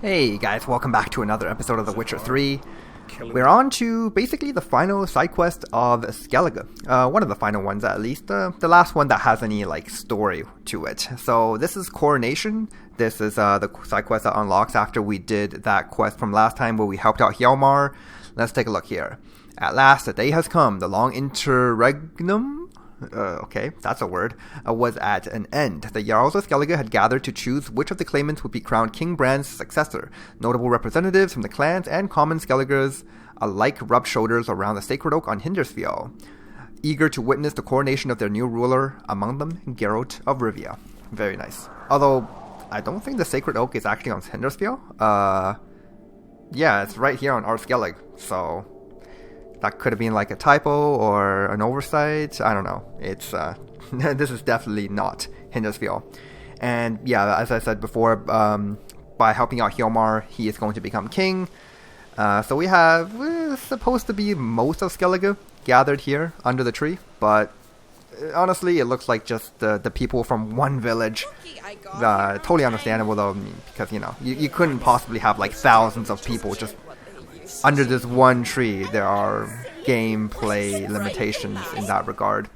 Hey guys, welcome back to another episode of The Witcher 3. We're on to basically the final side quest of Skellige. One of the final ones at least. The last one that has any story to it. So this is Coronation. This is the side quest that unlocks after we did that quest from last time where we helped out Hjalmar. Let's take a look here. At last, the day has come. The long interregnum? Okay, that's a word, was at an end. The Jarls of Skellige had gathered to choose which of the claimants would be crowned King Brand's successor. Notable representatives from the clans and common Skelligers alike rubbed shoulders around the sacred oak on Hindersfjall, eager to witness the coronation of their new ruler, among them Geralt of Rivia. Very nice. Although, I don't think the sacred oak is actually on Hindersfjall. Yeah, it's right here on our Skellige, so that could have been like a typo or an oversight. I don't know. It's this is definitely not Hindersfjall. And yeah, as I said before, by helping out Hjalmar, he is going to become king. So we have supposed to be most of Skellige gathered here under the tree, but honestly, it looks like just the people from one village. Totally understandable though, because you couldn't possibly have like thousands of people just under this one tree. There are gameplay limitations in that regard.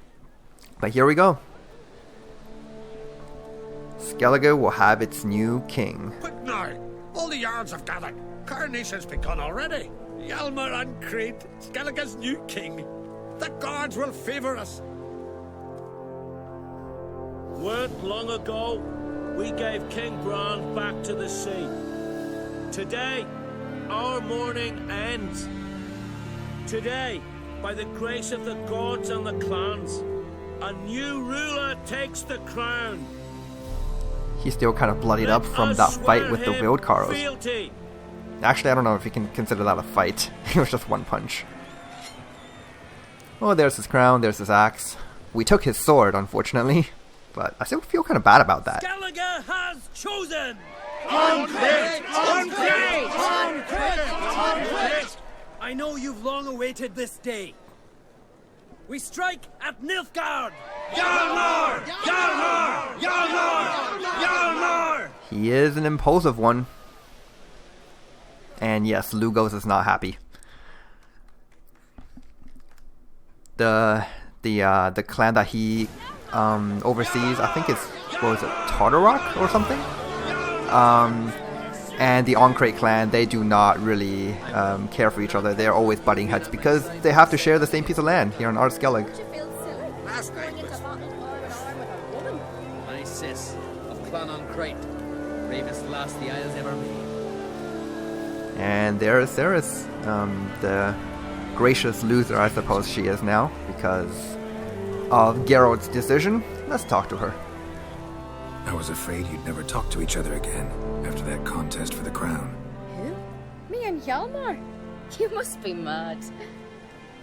But here we go. Skellige will have its new king. Quick now! All the yards have gathered. Coronation's begun already. Hjalmar and Crach, Skellige's new king. The gods will favour us. Weren't long ago, we gave King Brand back to the sea. Today, our mourning ends. Today, by the grace of the gods and the clans, a new ruler takes the crown. He's still kind of bloodied up from that fight with the Wildcarls. Actually, I don't know if you can consider that a fight. It was just one punch. Oh, there's his crown, there's his axe. We took his sword, unfortunately, but I still feel kind of bad about that. Skellige has chosen! On Crach! On Crach! On Crach! On Crach! I know you've long awaited this day. We strike at Nilfgaard! Hjalmar! Hjalmar! Hjalmar! Hjalmar! He is an impulsive one. And yes, Lugos is not happy. The clan that he oversees, I think it's, what was it, Tartarok or something? And the Crach clan, they do not really care for each other. They're always butting heads because they have to share the same piece of land here on Skellige. Last night was My sis of Clan Crach, bravest lass the Isles ever made. And there is the gracious loser, I suppose she is now, because of Geralt's decision. Let's talk to her. I was afraid you'd never talk to each other again after that contest for the crown. Who? Me and Hjalmar? You must be mad.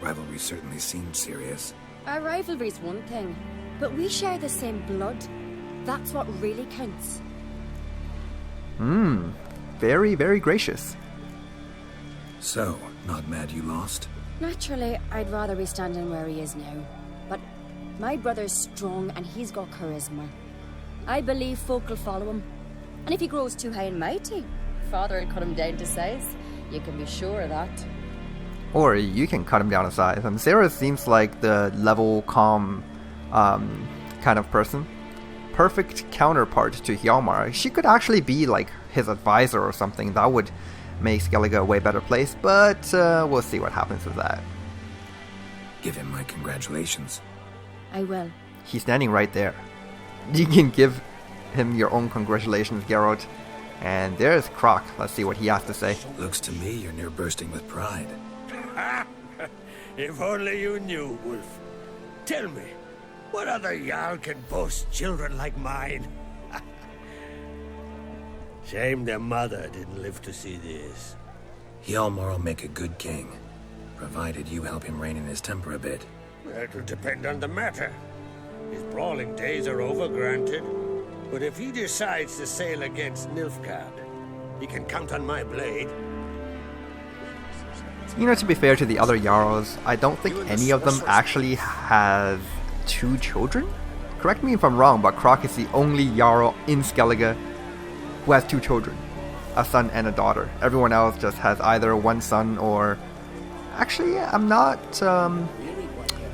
Rivalry certainly seemed serious. Our rivalry's one thing, but we share the same blood. That's what really counts. Very, very gracious. So, not mad you lost? Naturally, I'd rather be standing where he is now. But my brother's strong and he's got charisma. I believe folk will follow him. And if he grows too high and mighty, father will cut him down to size. You can be sure of that. Or you can cut him down a size. Sarah seems like the level, calm kind of person. Perfect counterpart to Hjalmar. She could actually be like his advisor or something. That would make Skellige a way better place, but we'll see what happens with that. Give him my congratulations. I will. He's standing right there. You can give him your own congratulations, Geralt. And there's Crach. Let's see what he has to say. Looks to me you're near bursting with pride. If only you knew, Wolf. Tell me, what other Jarl can boast children like mine? Shame their mother didn't live to see this. Hjalmar will make a good king, provided you help him rein in his temper a bit. That will depend on the matter. His brawling days are over, granted. But if he decides to sail against Nilfgaard, he can count on my blade. To be fair to the other Jarls, I don't think any of them actually have 2 children? Correct me if I'm wrong, but Crach is the only Jarl in Skellige who has 2 children. a son and a daughter. Everyone else just has either one son or... Actually, I'm not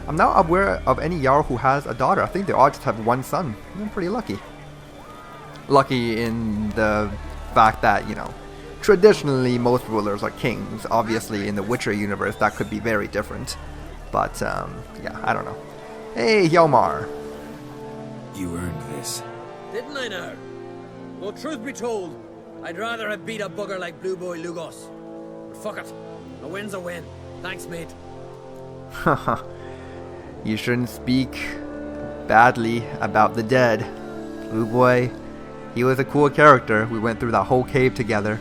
aware of any Jarl who has a daughter. I think they all just have one son. I'm pretty lucky. Lucky in the fact that, you know, traditionally most rulers are kings. Obviously, in the Witcher universe, that could be very different. But, yeah, I don't know. Hey, Hjalmar. You earned this. Didn't I now? Well, truth be told, I'd rather have beat a bugger like Blue Boy Lugos. But fuck it. A win's a win. Thanks, mate. Haha. You shouldn't speak badly about the dead. Blue Boy, he was a cool character. We went through that whole cave together.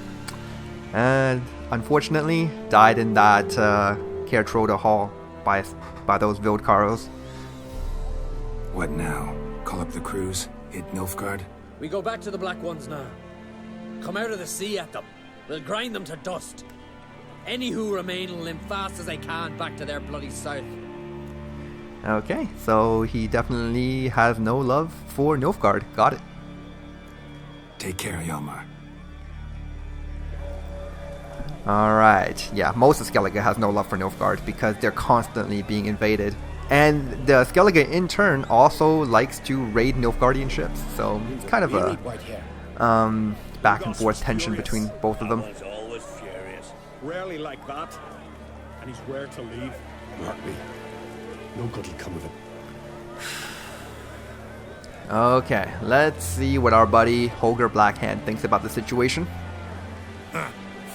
And unfortunately, died in that Overhaul by those Vildkarls. What now? Call up the crews? Hit Nilfgaard? We go back to the Black Ones now. Come out of the sea at them. We'll grind them to dust. Any who remain will limp fast as they can back to their bloody south. Okay, so he definitely has no love for Nilfgaard. Got it. Take care, Hjalmar. Alright, yeah, most of Skellige has no love for Nilfgaard because they're constantly being invaded. And the Skellige in turn also likes to raid Nilfgaardian ships, so it's kind of a back and forth tension between both of them. Always furious. Rarely like that. And he's where to leave. Mark me. No good will come of it. Okay, let's see what our buddy Holger Blackhand thinks about the situation.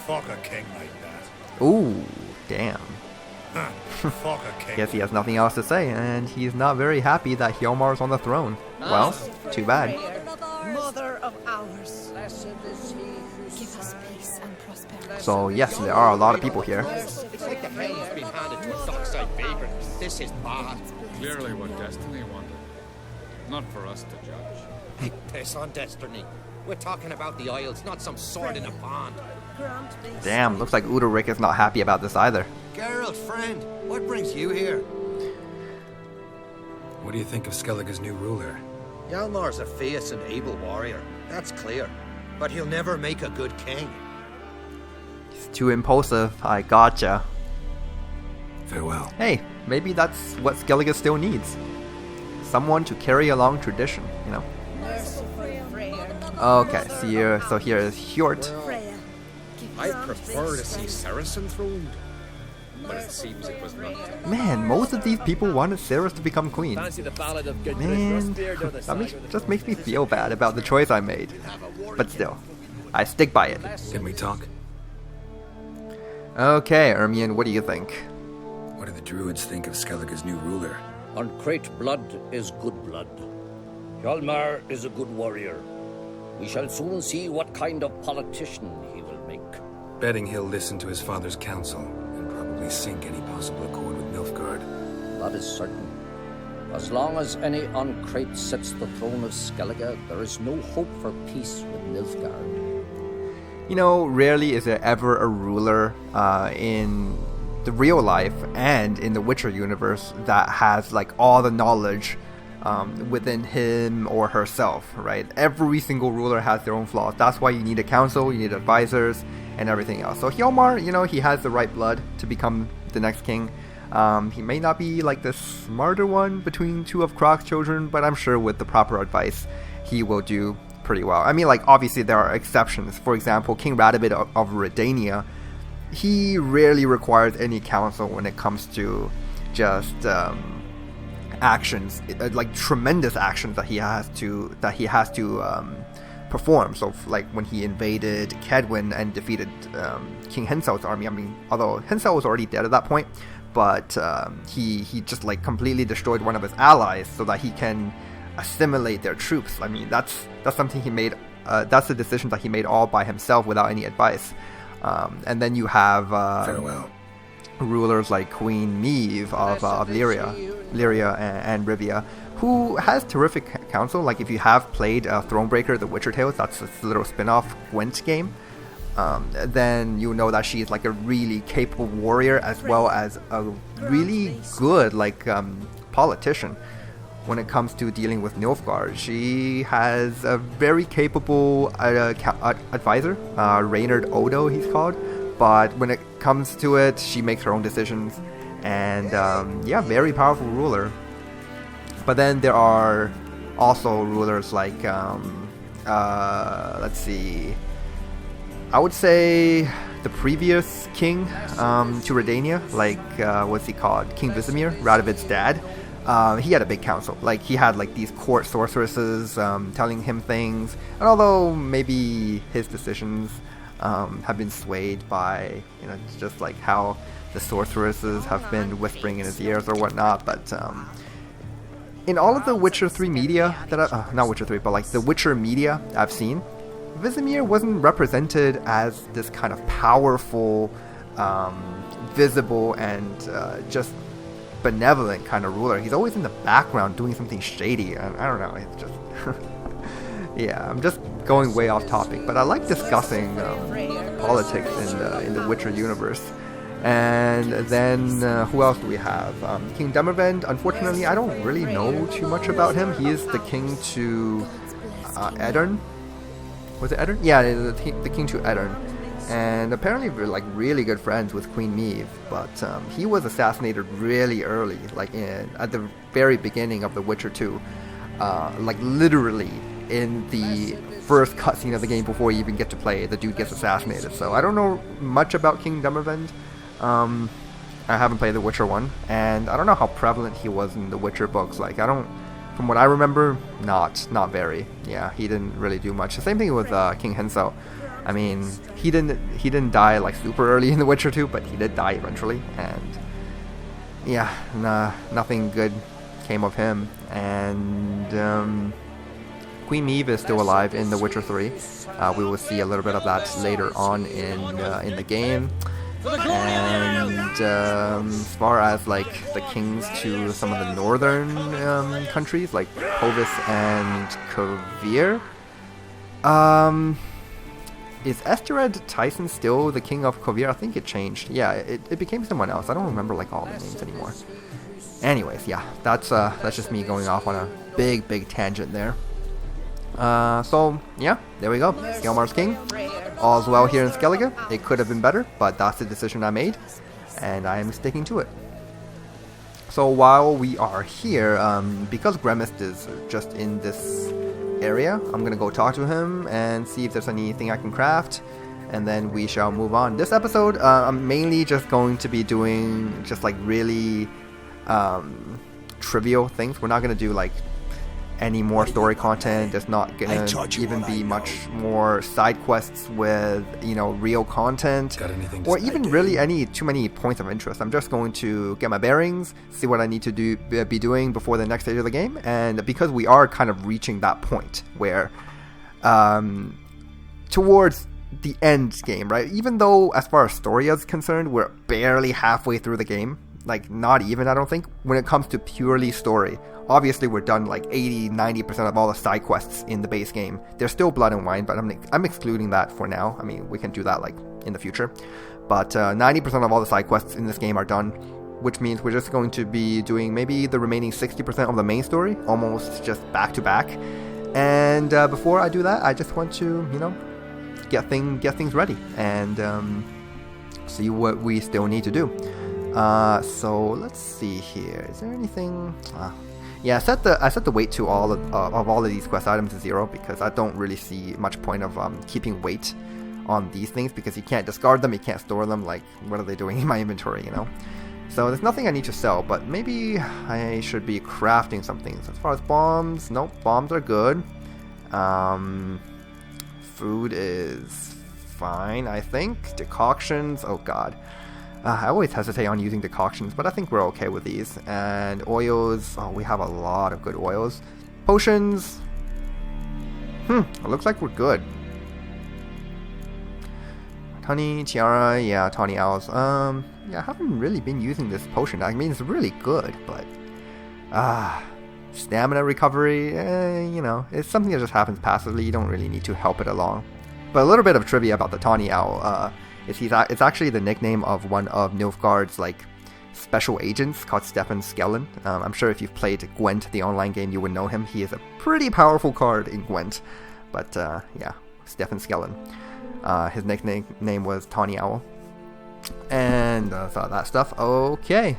Fuck a king like that. Ooh, damn. Fuck a king. Guess he has nothing else to say, and he's not very happy that Hjalmar's on the throne. Well, too bad. Mother of ours. Give us peace and prosperity. So yes, there are a lot of people here. It's like the hand's been handed to a dockside Vigor. This is bad. Clearly what Destiny wanted. Not for us to judge. Hey, piss on Destiny. We're talking about the Isles, not some sword in a pond. Damn, looks like Udalric is not happy about this either. Geralt, friend, what brings you here? What do you think of Skellige's new ruler? Hjalmar's a fierce and able warrior, that's clear. But he'll never make a good king. He's too impulsive, I gotcha. Farewell. Hey, maybe that's what Skellige still needs. Someone to carry along tradition, you know? Okay, so here is Hjort. I'd prefer to see Saracen throned, but it seems it was not. Man, most of these people wanted Sarah to become queen. Fancy the ballad of good Man, just makes me feel bad about the choice I made. But still, I stick by it. Can we talk? Okay, Ermion, what do you think? What do the druids think of Skellige's new ruler? Uncrate blood is good blood. Hjalmar is a good warrior. We shall soon see what kind of politician he will make. Betting he'll listen to his father's counsel and probably sink any possible accord with Nilfgaard. That is certain. As long as any Uncrate sits the throne of Skellige, there is no hope for peace with Nilfgaard. You know, rarely is there ever a ruler in the real life and in the Witcher universe that has like all the knowledge within him or herself, right? Every single ruler has their own flaws. That's why you need a council, you need advisors, and everything else. So Hjalmar, you know, he has the right blood to become the next king. He may not be like the smarter one between two of Crach's children, but I'm sure with the proper advice, he will do pretty well. I mean, like, obviously there are exceptions. For example, King Radabid of Redania, he rarely requires any counsel when it comes to just actions, like tremendous actions that he has to perform. So, like when he invaded Kedwin and defeated King Hensel's army. I mean, although Hensel was already dead at that point, but he just like completely destroyed one of his allies so that he can assimilate their troops. I mean, that's something he made. That's a decision that he made all by himself without any advice. And then you have rulers like Queen Meve of Lyria and Rivia, who has terrific counsel. Like if you have played Thronebreaker, The Witcher Tales, that's a little spin-off Gwent game, then you know that she's like a really capable warrior as well as a really good like politician. when it comes to dealing with Nilfgaard. She has a very capable advisor, Reynard Odo he's called, but when it comes to it, she makes her own decisions, and yeah, very powerful ruler. But then there are also rulers like, let's see, I would say the previous king to Redania, like, what's he called? King Visimir, Radovid's dad. He had a big council. Like, he had like these court sorceresses telling him things, and although maybe his decisions have been swayed by, you know, just like how the sorceresses have been whispering in his ears or whatnot, but in all of the Witcher 3 media that not Witcher 3, but like the Witcher media I've seen, Visimir wasn't represented as this kind of powerful, visible, and just benevolent kind of ruler. He's always in the background doing something shady, and I don't know, it's just yeah, I'm just going way off topic, but I like discussing politics in the Witcher universe. And then who else do we have? King Demavend. Unfortunately, I don't really know too much about him. He is the king to Edirn. Was it Edirn? Yeah, the king to Edirn. And apparently we're like really good friends with Queen Meve, but he was assassinated really early, like at the very beginning of The Witcher 2, like literally in the first cutscene of the game before you even get to play, the dude gets assassinated. So I don't know much about King Demavend. I haven't played The Witcher 1, and I don't know how prevalent he was in the Witcher books. Like, from what I remember, not very. Yeah, he didn't really do much. The same thing with King Hensel. I mean, he didn't die like super early in The Witcher 2, but he did die eventually, and yeah, nothing good came of him. And Queen Meve is still alive in The Witcher 3. We will see a little bit of that later on in the game. And as far as like the kings to some of the northern countries, like Hovis and Kovir, is Estered Tyson still the king of Kovir? I think it changed. Yeah, it became someone else. I don't remember like all the names anymore. Anyways, yeah, that's just me going off on a big tangent there. So yeah, there we go. Hjalmar's king. All's well here in Skellige. It could have been better, but that's the decision I made, and I am sticking to it. So while we are here, because Gremist is just in this area, I'm gonna go talk to him and see if there's anything I can craft, and then we shall move on. This episode, I'm mainly just going to be doing just like really trivial things. We're not gonna do like any more story content. There's not gonna even be much more side quests with, you know, real content, or even really too many points of interest. I'm just going to get my bearings, see what I need to be doing before the next stage of the game. And because we are kind of reaching that point where towards the end game, right, even though as far as story is concerned we're barely halfway through the game, like not even, I don't think, when it comes to purely story. Obviously, we're done like 80-90% of all the side quests in the base game. There's still Blood and Wine, but I'm excluding that for now. I mean, we can do that like in the future. But 90% of all the side quests in this game are done, which means we're just going to be doing maybe the remaining 60% of the main story, almost just back to back. And before I do that, I just want to, you know, get things ready and see what we still need to do. So let's see here. Is there anything? Yeah, I set the weight to all of these quest items to 0 because I don't really see much point of keeping weight on these things, because you can't discard them, you can't store them. Like, what are they doing in my inventory, you know? So there's nothing I need to sell, but maybe I should be crafting some things. As far as bombs, nope, bombs are good. Food is fine, I think. Decoctions, oh god. I always hesitate on using decoctions, but I think we're okay with these. And oils, oh, we have a lot of good oils. Potions, it looks like we're good. Honey, tiara, yeah, tawny owls. Yeah, I haven't really been using this potion. I mean, it's really good, but stamina recovery, you know, it's something that just happens passively. You don't really need to help it along. But a little bit of trivia about the tawny owl. It's actually the nickname of one of Nilfgaard's like special agents called Stefan Skellen. I'm sure if you've played Gwent, the online game, you would know him. He is a pretty powerful card in Gwent. But yeah, Stefan Skellen. His nickname was Tawny Owl. And so that stuff. Okay.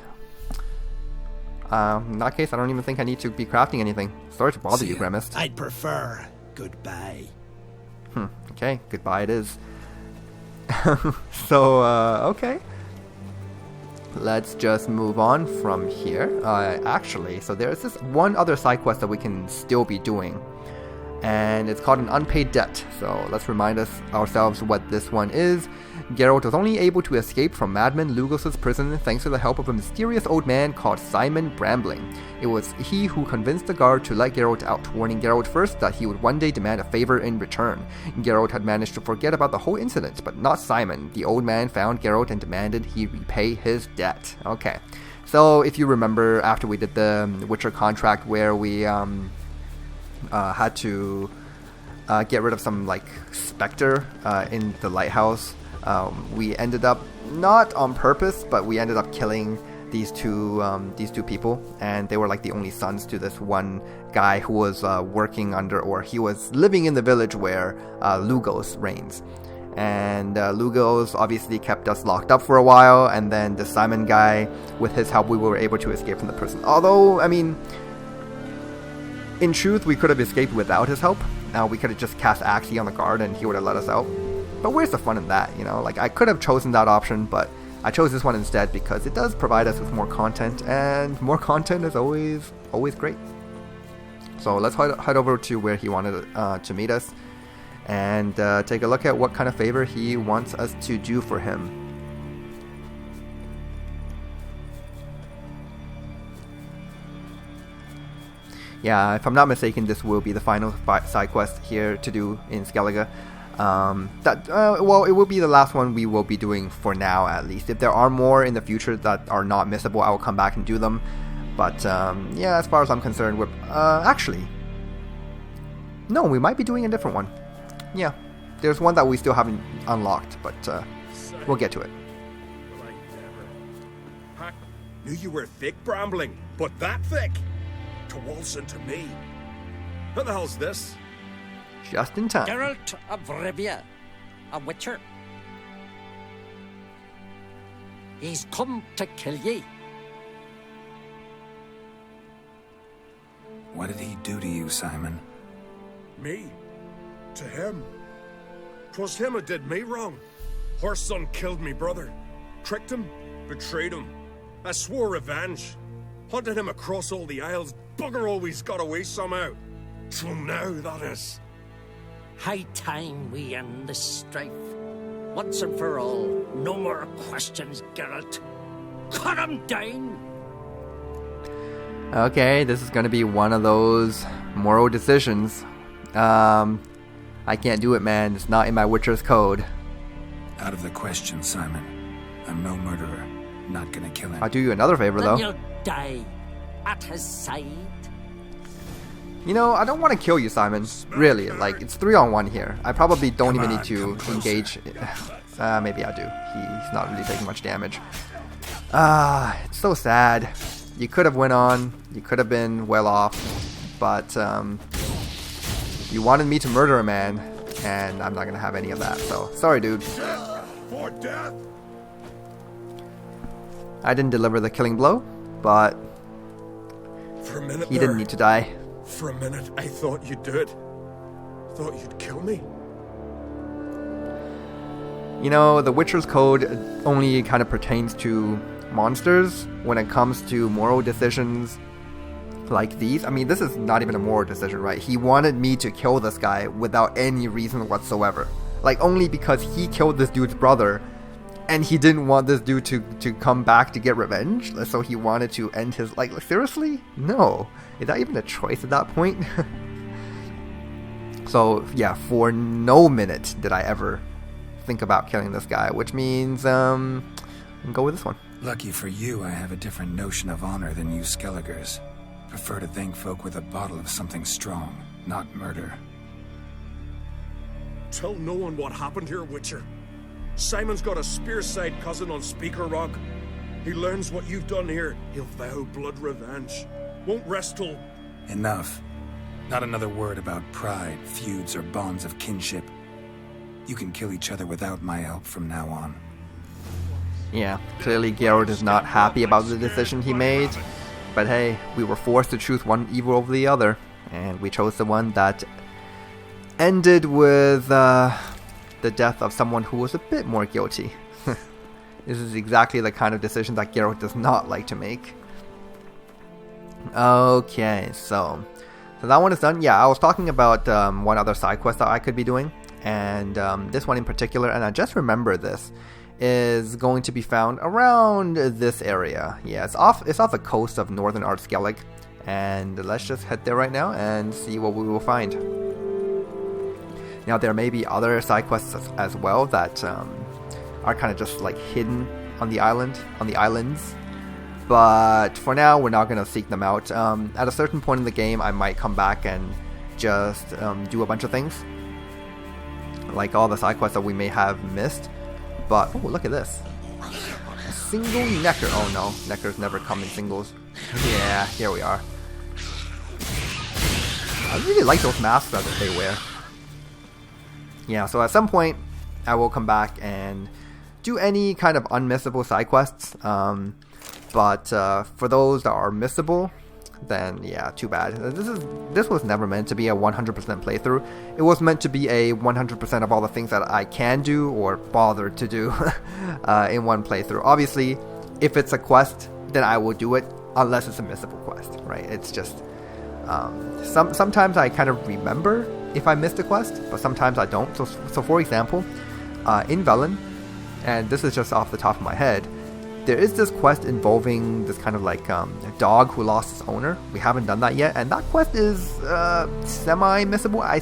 In that case, I don't even think I need to be crafting anything. Sorry to bother you, Grimmist. I'd prefer goodbye. Okay, goodbye it is. So, okay. Let's just move on from here. Actually, so there's this one other side quest that we can still be doing. And it's called an unpaid debt. So let's remind ourselves what this one is. Geralt was only able to escape from Madman Lugos' prison thanks to the help of a mysterious old man called Simon Brambling. It was he who convinced the guard to let Geralt out, warning Geralt first that he would one day demand a favor in return. Geralt had managed to forget about the whole incident, but not Simon. The old man found Geralt and demanded he repay his debt. Okay, so if you remember, after we did the Witcher contract where we had to get rid of some like specter in the lighthouse, we ended up, not on purpose, but we ended up killing these two people, and they were like the only sons to this one guy who was working under, or he was living in the village where Lugos reigns. And Lugos obviously kept us locked up for a while, and then the Simon guy, with his help, we were able to escape from the prison. Although, I mean, in truth, we could have escaped without his help. Now we could have just cast Axii on the guard and he would have let us out. But where's the fun in that, you know? Like, I could have chosen that option, but I chose this one instead because it does provide us with more content, and more content is always great. So let's head over to where he wanted to meet us and take a look at what kind of favor he wants us to do for him. Yeah, if I'm not mistaken, this will be the final side quest here to do in Skellige. Well, it will be the last one we will be doing for now, at least. If there are more in the future that are not missable, I will come back and do them. But yeah, as far as I'm concerned, we're actually, no, we might be doing a different one. Yeah, there's one that we still haven't unlocked, but we'll get to it. Knew you were thick, Brambling, but that thick? To waltz into me. What the hell's this? Just in time. Geralt of Rivia, a witcher. He's come to kill ye. What did he do to you, Simon? Me? To him? 'Twas him who did me wrong. Her son killed me brother. Tricked him, betrayed him. I swore revenge. Hunted him across all the isles. Bugger always got away somehow. So now, that is. High time we end this strife. Once and for all. No more questions, Geralt. Cut him down! Okay, this is going to be one of those moral decisions. I can't do it, man. It's not in my Witcher's code. Out of the question, Simon. I'm no murderer. Not gonna kill him. I'll do you another favor, then though. You'll die at his side. You know, I don't want to kill you, Simon. Really, like, it's 3-on-1 here. I probably don't even need to engage. Maybe I do. He's not really taking much damage. It's so sad. You could have went on. You could have been well off. But, you wanted me to murder a man, and I'm not gonna have any of that. So, sorry, dude. Death for death. I didn't deliver the killing blow, but for a minute he didn't need to die. For a minute, I thought you'd do it. Thought you'd kill me. You know, the Witcher's code only kind of pertains to monsters when it comes to moral decisions like these. I mean, this is not even a moral decision, right? He wanted me to kill this guy without any reason whatsoever. Like, only because he killed this dude's brother, and he didn't want this dude to come back to get revenge, so he wanted to end his... Like, seriously? No. Is that even a choice at that point? So, yeah, for no minute did I ever think about killing this guy, which means, go with this one. Lucky for you, I have a different notion of honor than you Skelligers. Prefer to thank folk with a bottle of something strong, not murder. Tell no one what happened here, Witcher. Simon's got a spear-side cousin on Speaker Rock. He learns what you've done here, he'll vow blood revenge. Won't rest till... Enough. Not another word about pride, feuds, or bonds of kinship. You can kill each other without my help from now on. Yeah, clearly Geralt is not happy about the decision he made. But hey, we were forced to choose one evil over the other. And we chose the one that ended with the death of someone who was a bit more guilty. This is exactly the kind of decision that Geralt does not like to make. Okay, so that one is done. Yeah, I was talking about one other side quest that I could be doing. And this one in particular, and I just remember this, is going to be found around this area. Yeah, it's off the coast of northern Skellige. And let's just head there right now and see what we will find. Now, there may be other side quests as well that are kind of just like hidden on the islands. But for now, we're not going to seek them out. At a certain point in the game, I might come back and just do a bunch of things, like all the side quests that we may have missed. But, oh, look at this. A single necker. Oh no, neckers never come in singles. Yeah, here we are. I really like those masks that they wear. Yeah, so at some point, I will come back and do any kind of unmissable side quests. But for those that are missable, then yeah, too bad. This was never meant to be a 100% playthrough. It was meant to be a 100% of all the things that I can do or bother to do in one playthrough. Obviously, if it's a quest, then I will do it unless it's a missable quest, right? It's just sometimes I kind of remember if I missed a quest, but sometimes I don't. So for example, in Velen, and this is just off the top of my head, there is this quest involving this kind of like a dog who lost its owner. We haven't done that yet, and that quest is semi-missable, I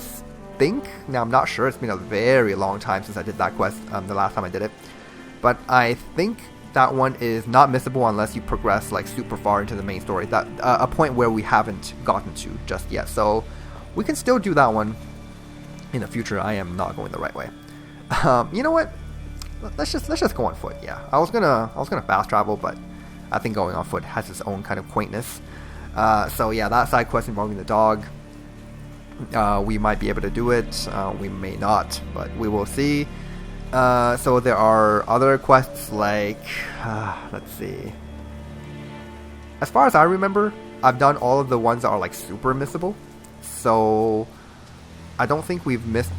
think. Now, I'm not sure. It's been a very long time since I did that quest, the last time I did it. But I think that one is not missable unless you progress like super far into the main story. That a point where we haven't gotten to just yet. So we can still do that one in the future. I am not going the right way. You know what? Let's just go on foot. Yeah, I was gonna fast travel, but I think going on foot has its own kind of quaintness. So yeah, that side quest involving the dog, we might be able to do it. We may not, but we will see. So there are other quests like, let's see. As far as I remember, I've done all of the ones that are like super missable. So I don't think we've missed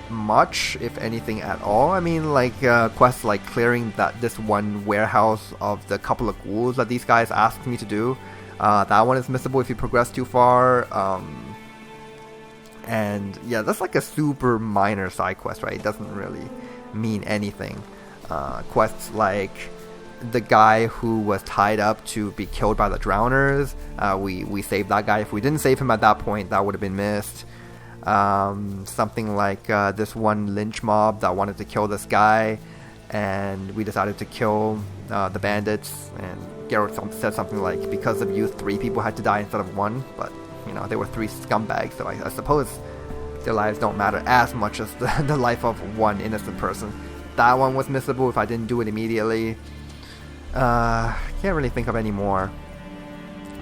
much, if anything at all. I mean, like quests like clearing this one warehouse of the couple of ghouls that these guys asked me to do. That one is missable if you progress too far. And yeah, that's like a super minor side quest, right? It doesn't really mean anything. Quests like the guy who was tied up to be killed by the drowners. We saved that guy. If we didn't save him at that point, that would have been missed. Something like this one lynch mob that wanted to kill this guy, and we decided to kill the bandits, and Geralt said something like, because of you 3 people had to die instead of 1, but you know, they were 3 scumbags, so I suppose their lives don't matter as much as the life of 1 innocent person. That one was missable if I didn't do it immediately. Can't really think of any more.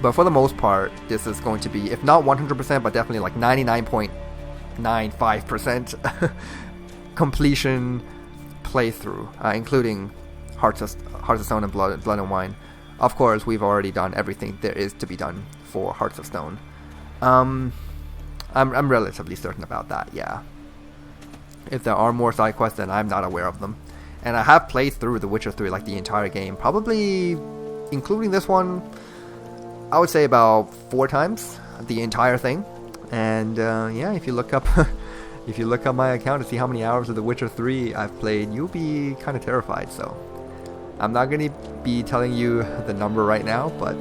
But for the most part, this is going to be, if not 100%, but definitely like 99.95% completion playthrough, including Hearts of Stone and Blood and Wine. Of course, we've already done everything there is to be done for Hearts of Stone. I'm relatively certain about that, yeah. If there are more side quests, then I'm not aware of them. And I have played through The Witcher 3, like the entire game, probably including this one, I would say about 4 times, the entire thing. And yeah, if you look up my account to see how many hours of The Witcher 3 I've played, you'll be kind of terrified. So I'm not going to be telling you the number right now, but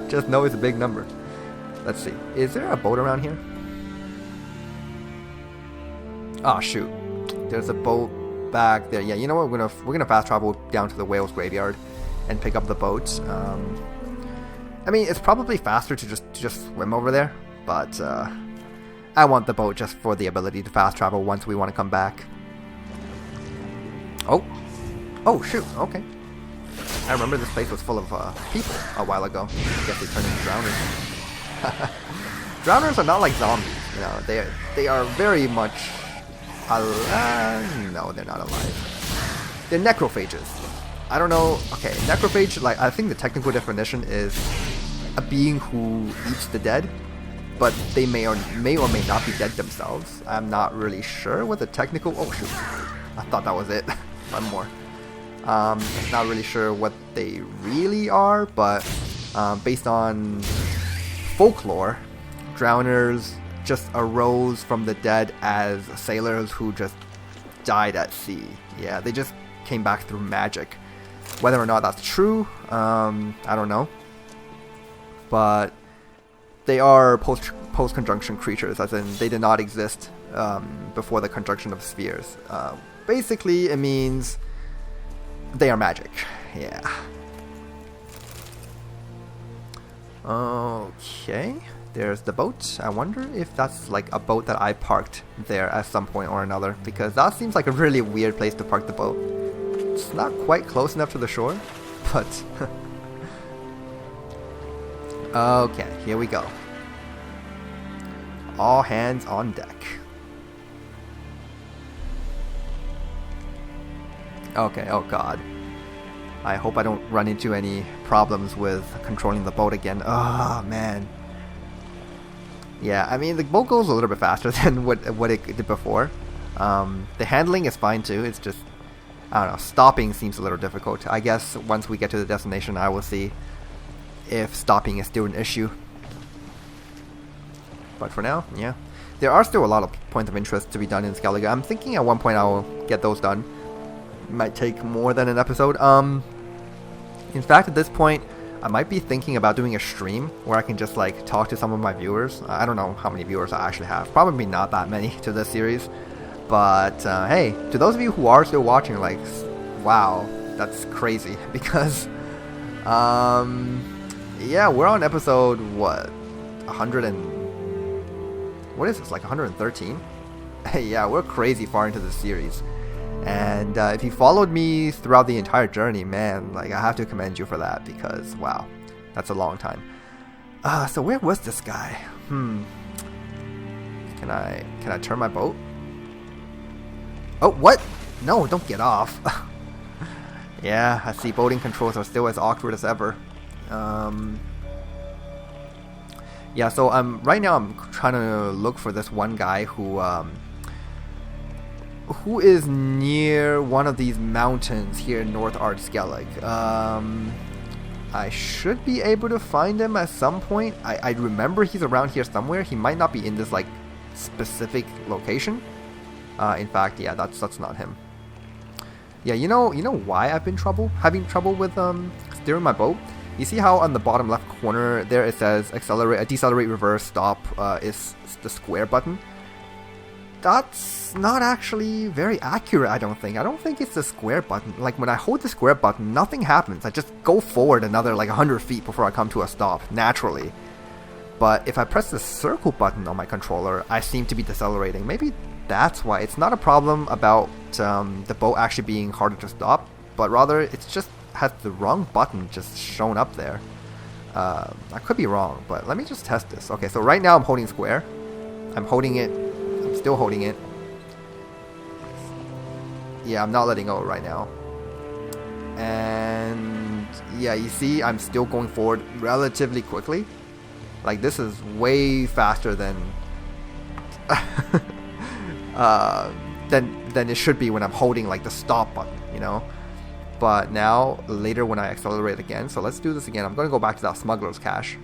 just know it's a big number. Let's see. Is there a boat around here? Oh shoot, there's a boat back there. Yeah, you know what? We're gonna fast travel down to the whale's graveyard and pick up the boat. I mean, it's probably faster to just swim over there, but I want the boat just for the ability to fast travel once we want to come back. Oh shoot. Okay. I remember this place was full of people a while ago. I guess they turned into drowners. Drowners are not like zombies, you know. They are very much alive. No, they're not alive. They're necrophages. I don't know. Okay, necrophage. Like, I think the technical definition is a being who eats the dead, but they may or may not be dead themselves. I'm not really sure what the technical. Oh shoot! I thought that was it. One more. Not really sure what they really are, but based on folklore, drowners just arose from the dead as sailors who just died at sea. Yeah, they just came back through magic. Whether or not that's true, I don't know. But they are post-conjunction creatures, as in they did not exist before the conjunction of spheres. Basically, it means they are magic. Yeah. Okay. There's the boat. I wonder if that's like a boat that I parked there at some point or another, because that seems like a really weird place to park the boat. It's not quite close enough to the shore, but... Okay, here we go. All hands on deck. Okay, oh god. I hope I don't run into any problems with controlling the boat again. Oh, man. Yeah, I mean, the boat goes a little bit faster than what it did before. The handling is fine too, it's just, I don't know, stopping seems a little difficult. I guess once we get to the destination, I will see if stopping is still an issue. But for now, yeah. There are still a lot of points of interest to be done in Skellige. I'm thinking at one point I will get those done. Might take more than an episode. In fact, at this point, I might be thinking about doing a stream where I can just like talk to some of my viewers. I don't know how many viewers I actually have. Probably not that many to this series. But hey, to those of you who are still watching, like, wow, that's crazy. Because, yeah, we're on episode, what, 100 and... What is this, like 113? Yeah, we're crazy far into the series. And if you followed me throughout the entire journey, man, like, I have to commend you for that, because, wow, that's a long time. So where was this guy? Can I turn my boat? Oh, what? No, don't get off. Yeah, I see boating controls are still as awkward as ever. Yeah, so right now I'm trying to look for this one guy who is near one of these mountains here in North Skellige. I should be able to find him at some point. I remember he's around here somewhere. He might not be in this like specific location. In fact, yeah, that's not him. Yeah, you know why I've been having trouble with steering my boat? You see how on the bottom left corner there it says accelerate, decelerate, reverse, stop is the square button. That's not actually very accurate, I don't think. I don't think it's the square button. Like, when I hold the square button, nothing happens. I just go forward another, like, 100 feet before I come to a stop, naturally. But if I press the circle button on my controller, I seem to be decelerating. Maybe that's why. It's not a problem about the boat actually being harder to stop, but rather it's just has the wrong button just shown up there. I could be wrong, but let me just test this. Okay, so right now I'm holding square. I'm holding it. I'm still holding it. Yeah, I'm not letting go right now. And yeah, you see I'm still going forward relatively quickly. Like, this is way faster than than it should be when I'm holding like the stop button, you know. But now, later when I accelerate again, so let's do this again. I'm going to go back to that smuggler's cache.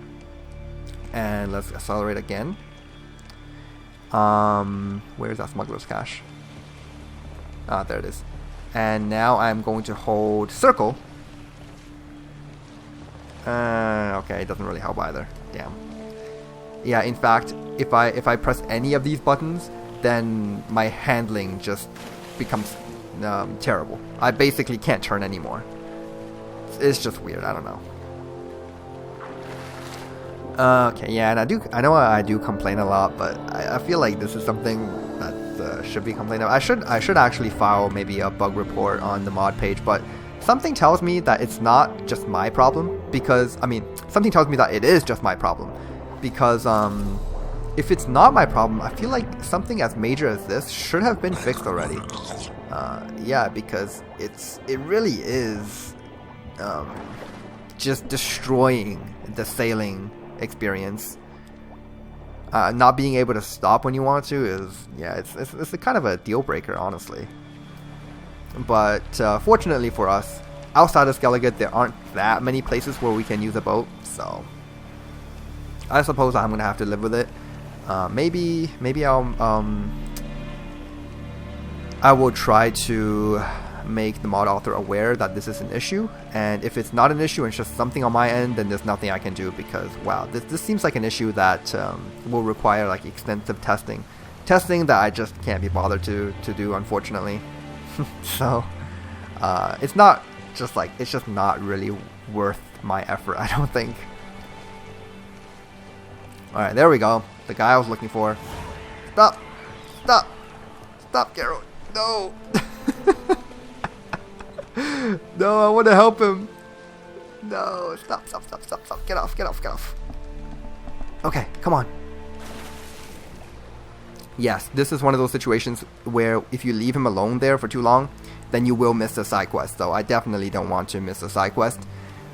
And let's accelerate again. Where's that smuggler's cache? Ah, there it is. And now I'm going to hold circle. Okay, it doesn't really help either. Damn. Yeah, in fact, if I press any of these buttons, then my handling just becomes terrible. I basically can't turn anymore. It's just weird. I don't know. Okay, yeah, and I know I do complain a lot, but I feel like this is something that should be complained of. I should actually file maybe a bug report on the mod page, but something tells me that it's not just my problem, because, something tells me that it is just my problem, because, if it's not my problem, I feel like something as major as this should have been fixed already. Yeah, because it really is, just destroying the sailing experience. Not being able to stop when you want to is, it's a kind of a deal breaker, honestly. But fortunately for us, outside of Skellige, there aren't that many places where we can use a boat, so I suppose I'm gonna have to live with it. Maybe I will try to make the mod author aware that this is an issue, and if it's not an issue and it's just something on my end, then there's nothing I can do, because wow, this seems like an issue that will require like extensive testing that I just can't be bothered to do, unfortunately. So it's just not really worth my effort, I don't think. Alright, there we go. The guy I was looking for. Stop, Geralt. No. No, I want to help him. No, stop. Get off. Okay, come on. Yes, this is one of those situations where if you leave him alone there for too long, then you will miss the side quest. So I definitely don't want to miss the side quest.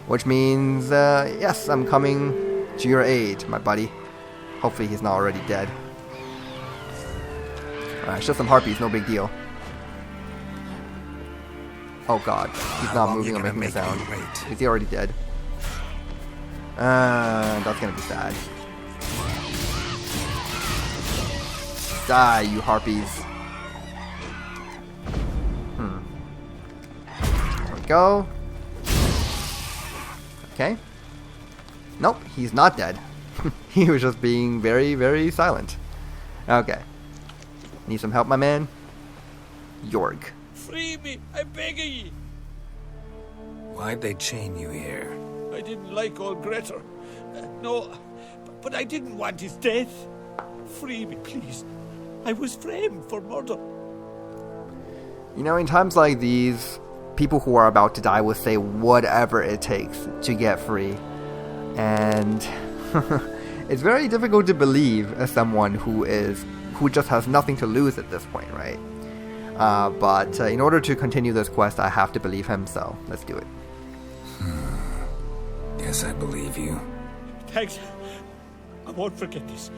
Which means, yes, I'm coming to your aid, my buddy. Hopefully he's not already dead. Alright, it's just some harpies, no big deal. Oh god, he's not moving or making a sound. Is he already dead? That's gonna be sad. Die, you harpies. There we go. Okay. Nope, he's not dead. He was just being very, very silent. Okay. Need some help, my man? Jorg. Free me, I'm begging ye. Why'd they chain you here? I didn't like old Grettir. No, but I didn't want his death. Free me, please. I was framed for murder. You know, in times like these, people who are about to die will say whatever it takes to get free. And it's very difficult to believe as someone who just has nothing to lose at this point, right? But in order to continue this quest, I have to believe him, so let's do it. Yes, I believe you. Thanks. I won't forget this.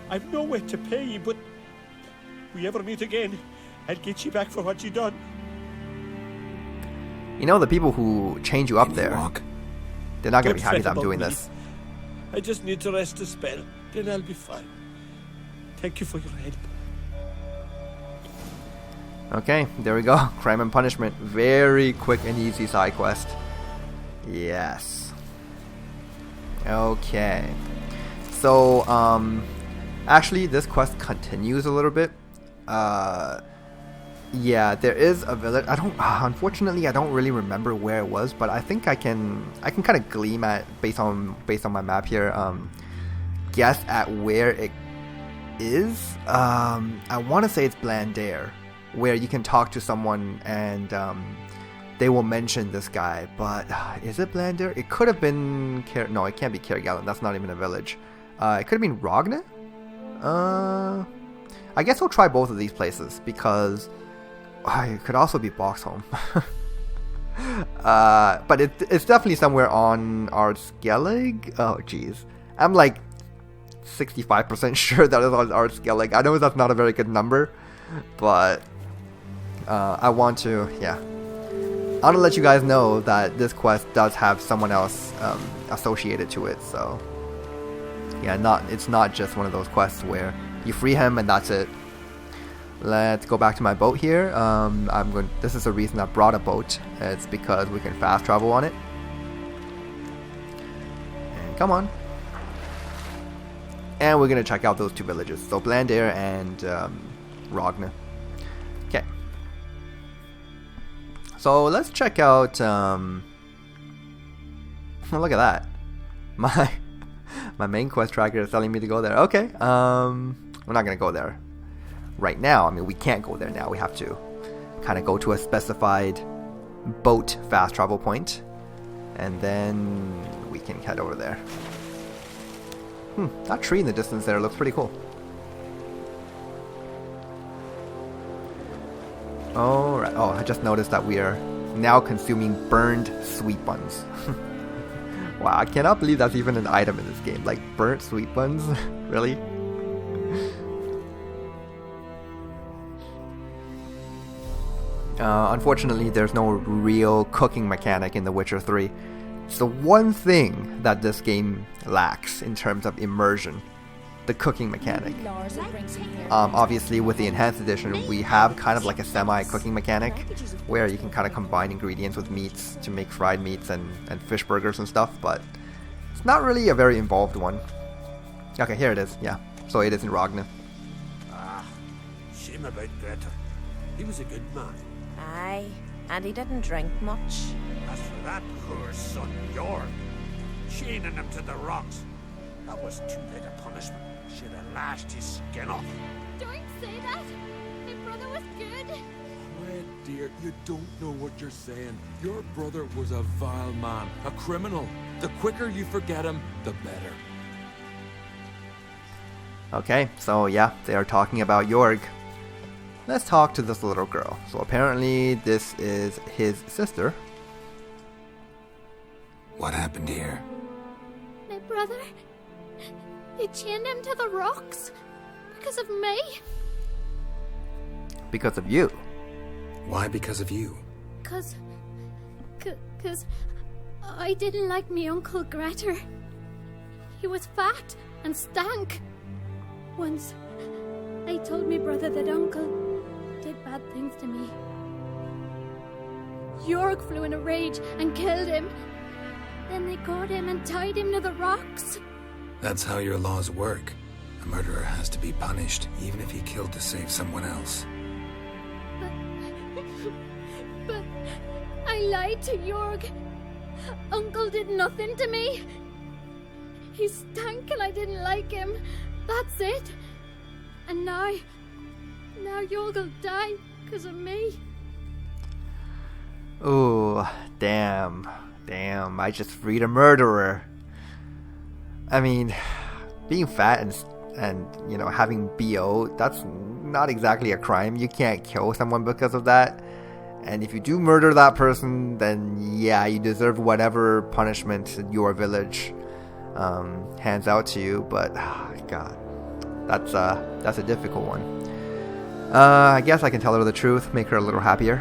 I've no way to pay you, but if we ever meet again, I'll get you back for what you done. You know, the people who chained you up there, they're not going to be happy that I'm doing this. I just need to rest a spell, then I'll be fine. Thank you for your help. Okay, there we go. Crime and punishment. Very quick and easy side quest. Yes. Okay. So, actually, this quest continues a little bit. Yeah, there is a village. Unfortunately, I don't really remember where it was, but I think I can kind of gleam at based on my map here. Guess at where it is. I want to say it's Blandair, where you can talk to someone and they will mention this guy. But is it Blandair? It could have been no, it can't be Cairgallon. That's not even a village. It could have been Rogna. I guess we'll try both of these places because it could also be Boxholm. But it's definitely somewhere on our Skellige. Oh jeez, I'm like 65% sure that it's on our Skellige. I know that's not a very good number, but I want to let you guys know that this quest does have someone else associated to it. So yeah, it's not just one of those quests where you free him and that's it. Let's go back to my boat here. This is the reason I brought a boat. It's because we can fast travel on it. And come on. And we're gonna check out those two villages. So Blandair and Rogna. Okay. So let's check out. Look at that. My main quest tracker is telling me to go there. Okay. We're not gonna go there right now. I mean, we can't go there now. We have to kind of go to a specified boat fast travel point. And then we can head over there. That tree in the distance there looks pretty cool. Alright, oh, I just noticed that we are now consuming burned sweet buns. Wow, I cannot believe that's even an item in this game. Like, burnt sweet buns? Really? Unfortunately, there's no real cooking mechanic in The Witcher 3. It's the one thing that this game lacks in terms of immersion. The cooking mechanic. Obviously, with the Enhanced Edition, we have kind of like a semi-cooking mechanic where you can kind of combine ingredients with meats to make fried meats and fish burgers and stuff, but it's not really a very involved one. Okay, here it is, yeah. So it is in Ragnar. Shame about Greta. He was a good man. Aye, and he didn't drink much. As for that poor son, Jorg, chaining him to the rocks, that was too big a punishment. Should have lashed his skin off. Don't say that. My brother was good. Red dear, you don't know what you're saying. Your brother was a vile man, a criminal. The quicker you forget him, the better. Okay, so yeah, they are talking about Jorg. Let's talk to this little girl. So apparently this is his sister. What happened here? My brother... They chained him to the rocks. Because of me. Because of you? Why because of you? Cause I didn't like me uncle Grettir. He was fat and stank. Once, I told my brother that uncle did bad things to me. Jorg flew in a rage and killed him. Then they caught him and tied him to the rocks. That's how your laws work. A murderer has to be punished, even if he killed to save someone else. But I lied to Jorg. Uncle did nothing to me. He stank and I didn't like him. That's it. And now Jorg will die because of me. Ooh, damn, I just freed a murderer. I mean, being fat and you know, having BO, that's not exactly a crime. You can't kill someone because of that. And if you do murder that person, then yeah, you deserve whatever punishment your village hands out to you. But God, that's a difficult one. I guess I can tell her the truth, make her a little happier.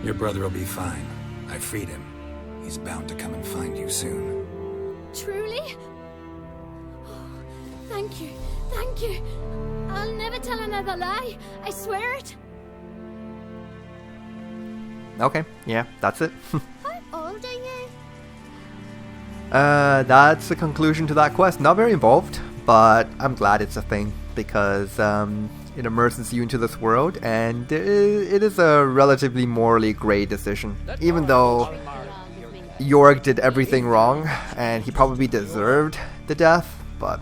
Your brother will be fine. I freed him. He's bound to come and find you soon. Truly? Thank you. I'll never tell another lie. I swear it. Okay, yeah, that's it. How old are you? That's the conclusion to that quest. Not very involved, but I'm glad it's a thing because it immerses you into this world, and it is a relatively morally grey decision. Even though Jorg did everything wrong, and he probably deserved the death, but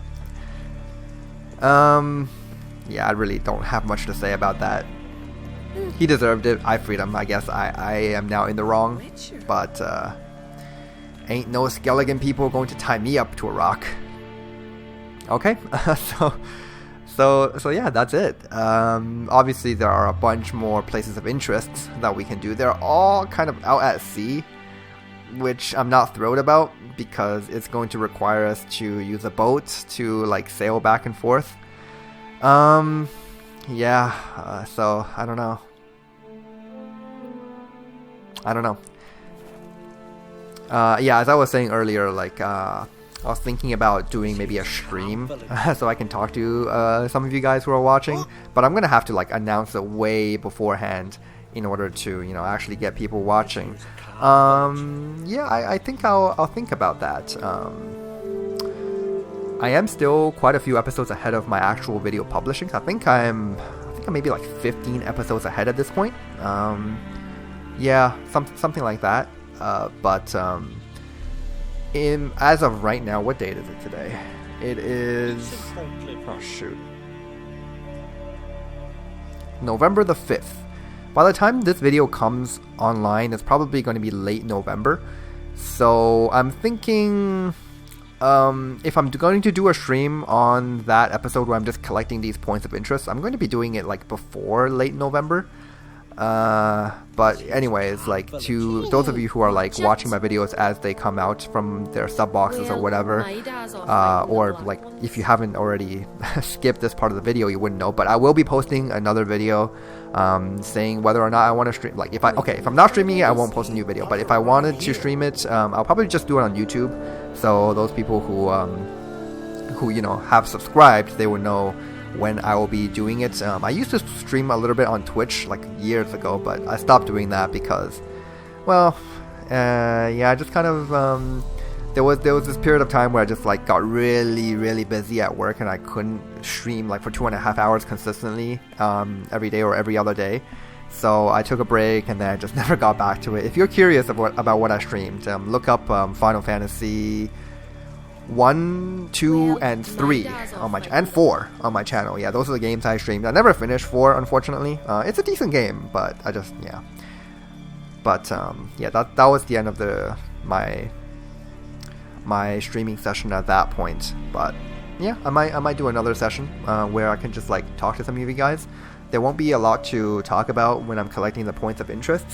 yeah, I really don't have much to say about that. He deserved it. I freed him. I guess I am now in the wrong, but ain't no Skellige people going to tie me up to a rock. Okay, so yeah, that's it. Obviously there are a bunch more places of interest that we can do. They're all kind of out at sea, which I'm not thrilled about because it's going to require us to use a boat to like sail back and forth. Yeah, so I don't know. Yeah, as I was saying earlier, like I was thinking about doing maybe a stream so I can talk to some of you guys who are watching, but I'm gonna have to like announce it way beforehand in order to, you know, actually get people watching. Yeah, I think I'll think about that. I am still quite a few episodes ahead of my actual video publishing. I think I'm maybe like 15 episodes ahead at this point. Yeah, something like that. But as of right now, what date is it today? It is, oh shoot, November the 5th. By the time this video comes online, it's probably going to be late November. So I'm thinking if I'm going to do a stream on that episode where I'm just collecting these points of interest, I'm going to be doing it like before late November. But anyways, like, to those of you who are like watching my videos as they come out from their sub boxes or whatever, or like if you haven't already skipped this part of the video, you wouldn't know, but I will be posting another video saying whether or not I want to stream. Like, if I'm not streaming it, I won't post a new video, but if I wanted to stream it, I'll probably just do it on YouTube. So those people who you know have subscribed, they would know when I will be doing it. I used to stream a little bit on Twitch like years ago, but I stopped doing that because, well, yeah, just kind of there was this period of time where I just like got really busy at work and I couldn't stream like for 2.5 hours consistently every day or every other day. So I took a break and then I just never got back to it. If you're curious about what I streamed, look up Final Fantasy 1, 2, and 3 on my and 4 on my channel. Yeah, those are the games I streamed. I never finished 4, unfortunately. It's a decent game, but I just yeah, that was the end of my streaming session at that point. But yeah, I might do another session where I can just like talk to some of you guys. There won't be a lot to talk about when I'm collecting the points of interest.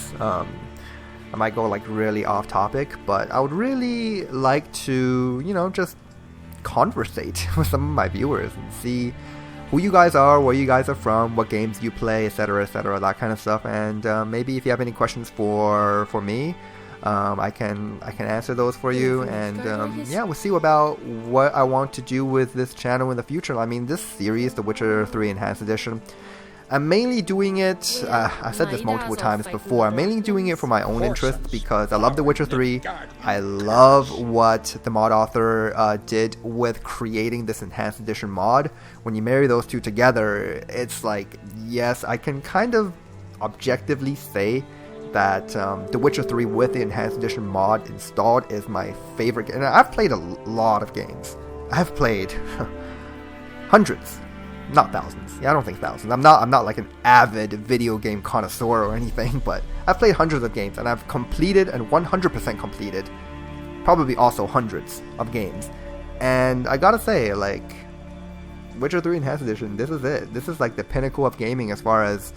I might go like really off topic, but I would really like to, you know, just conversate with some of my viewers and see who you guys are, where you guys are from, what games you play, etc., that kind of stuff. And maybe if you have any questions for me, I can answer those for you. And yeah, we'll see about what I want to do with this channel in the future. I mean, this series, The Witcher 3 Enhanced Edition, I'm mainly doing it, I've said this multiple times before, I'm mainly doing it for my own interest because I love The Witcher 3, I love what the mod author did with creating this Enhanced Edition mod. When you marry those two together, it's like, yes, I can kind of objectively say that The Witcher 3 with the Enhanced Edition mod installed is my favorite, and I've played a lot of games. I've played hundreds. Not thousands. Yeah, I don't think thousands. I'm not like an avid video game connoisseur or anything, but I've played hundreds of games and I've completed and 100% completed probably also hundreds of games. And I gotta say, like, Witcher 3 Enhanced Edition, this is it. This is like the pinnacle of gaming as far as